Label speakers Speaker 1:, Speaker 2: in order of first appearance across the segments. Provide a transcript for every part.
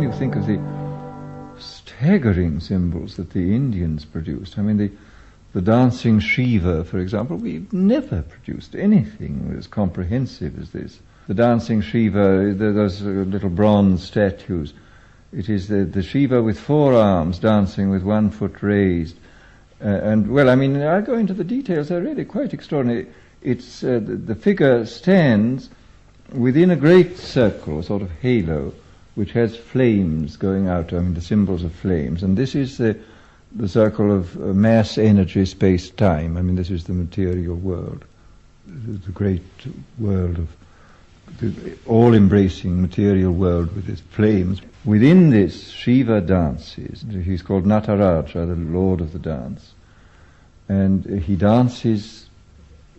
Speaker 1: when you think of the staggering symbols that the Indians produced, I mean, the dancing Shiva, for example, we've never produced anything as comprehensive as this. The dancing Shiva, those little bronze statues, it is the Shiva with 4 arms dancing with 1 foot raised. And, well, I mean, I'll go into the details, they're really quite extraordinary. It's, the figure stands within a great circle, a sort of halo, which has flames going out, I mean, the symbols of flames. And this is the circle of mass, energy, space, time. I mean, this is the material world, the great world of the all-embracing material world with its flames. Within this, Shiva dances. He's called Nataraja, the lord of the dance. And he dances,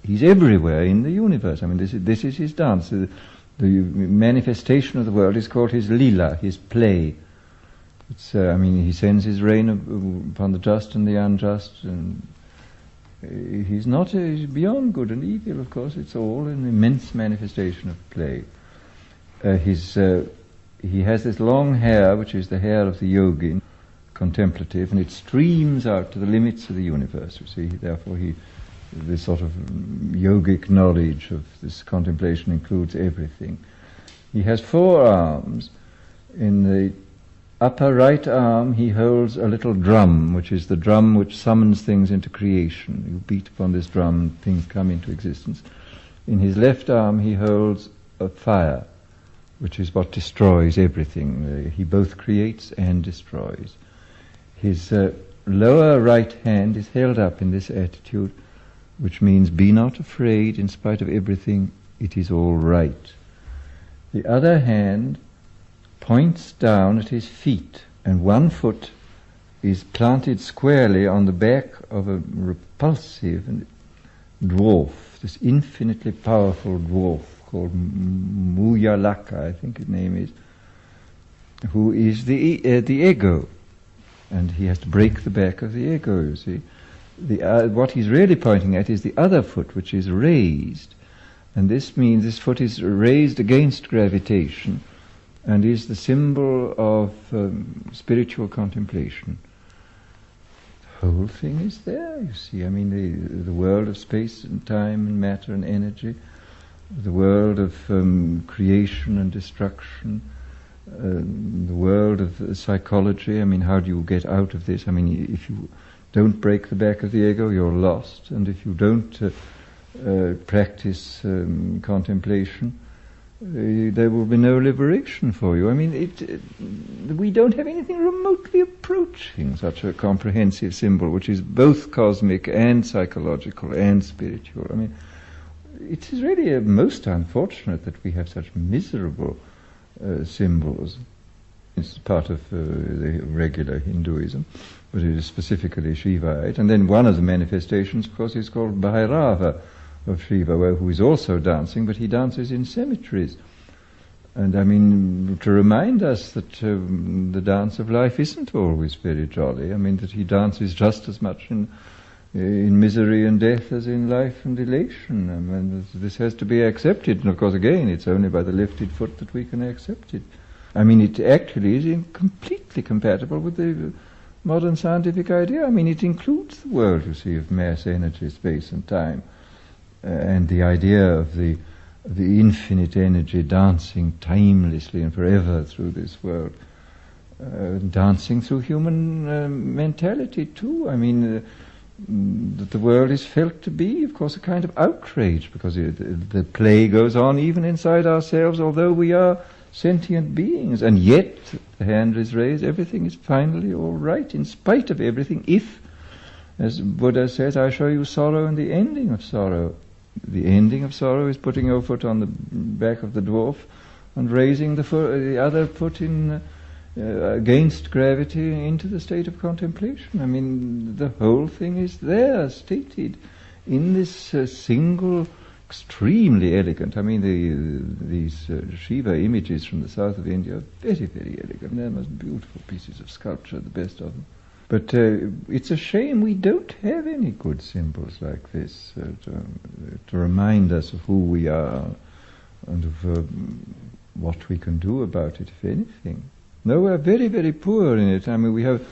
Speaker 1: he's everywhere in the universe. I mean, this is his dance. The manifestation of the world is called his lila, his play. It's, I mean, he sends his rain upon the just and the unjust, and he's beyond good and evil, of course. It's all an immense manifestation of play. He has this long hair, which is the hair of the yogin, contemplative, and it streams out to the limits of the universe, you see. Therefore, this sort of yogic knowledge of this contemplation includes everything. He has 4 arms. In the upper right arm he holds a little drum, which is the drum which summons things into creation. You beat upon this drum, things come into existence. In his left arm he holds a fire, which is what destroys everything. He both creates and destroys. His lower right hand is held up in this attitude, which means be not afraid, in spite of everything, it is all right. The other hand points down at his feet, and 1 foot is planted squarely on the back of a repulsive dwarf, this infinitely powerful dwarf called Muyalaka, I think his name is, who is the ego, and he has to break the back of the ego, you see. What he's really pointing at is the other foot, which is raised, and this means this foot is raised against gravitation and is the symbol of spiritual contemplation. The whole thing is there, you see. I mean, the world of space and time and matter and energy, the world of creation and destruction, the world of psychology. I mean, how do you get out of this? I mean, if you don't break the back of the ego, you're lost, and if you don't practice contemplation, there will be no liberation for you. I mean, we don't have anything remotely approaching such a comprehensive symbol, which is both cosmic and psychological and spiritual. I mean, it is really most unfortunate that we have such miserable symbols. It's part of the regular Hinduism, but it is specifically Shivite. And then one of the manifestations, of course, is called Bhairava of Shiva, who is also dancing, but he dances in cemeteries. And I mean, to remind us that the dance of life isn't always very jolly. I mean, that he dances just as much in misery and death as in life and elation. I mean, this has to be accepted. And of course, again, it's only by the lifted foot that we can accept it. I mean, it actually is completely compatible with the modern scientific idea. I mean, it includes the world, you see, of mass, energy, space and time, and the idea of the infinite energy dancing timelessly and forever through this world, dancing through human mentality too. I mean, that the world is felt to be, of course, a kind of outrage, because the play goes on even inside ourselves, although we are sentient beings, and yet the hand is raised, everything is finally all right in spite of everything, if, as Buddha says, I show you sorrow and the ending of sorrow. The ending of sorrow is putting your foot on the back of the dwarf and raising the other foot in against gravity into the state of contemplation. I mean, the whole thing is there, stated in this single, extremely elegant. I mean, these Shiva images from the south of India are very, very elegant. They're most beautiful pieces of sculpture, the best of them. But it's a shame we don't have any good symbols like this to remind us of who we are and of what we can do about it, if anything. No, we're very, very poor in it. I mean, we have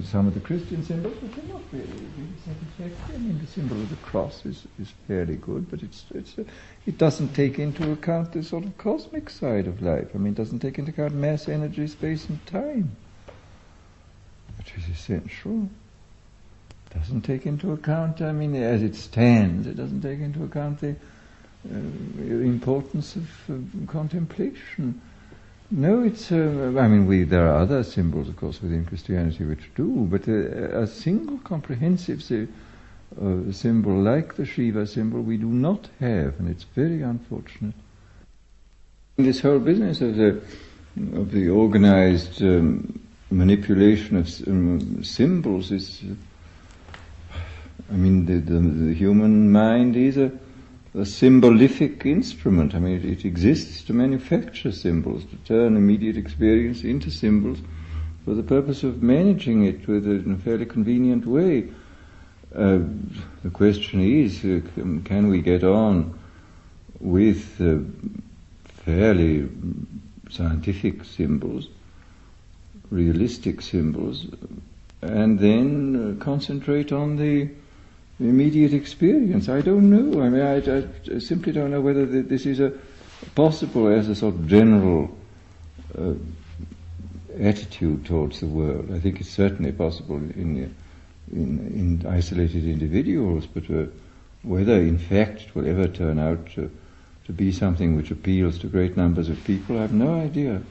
Speaker 1: some of the Christian symbols, which are not really satisfactory. I mean, the symbol of the cross is fairly good, but it doesn't take into account the sort of cosmic side of life. I mean, it doesn't take into account mass, energy, space, and time, which is essential. It doesn't take into account, I mean, as it stands, it doesn't take into account the importance of contemplation. No, it's. I mean, there are other symbols, of course, within Christianity which do, but a single comprehensive symbol like the Shiva symbol we do not have, and it's very unfortunate. This whole business of the organized manipulation of symbols is. I mean, the human mind is a symbolific instrument. I mean, it exists to manufacture symbols, to turn immediate experience into symbols for the purpose of managing it in a fairly convenient way. The question is, can we get on with fairly scientific symbols, realistic symbols, and then concentrate on the immediate experience? I don't know. I mean, I simply don't know whether this is possible as a sort of general attitude towards the world. I think it's certainly possible in isolated individuals, but whether in fact it will ever turn out to be something which appeals to great numbers of people, I have no idea.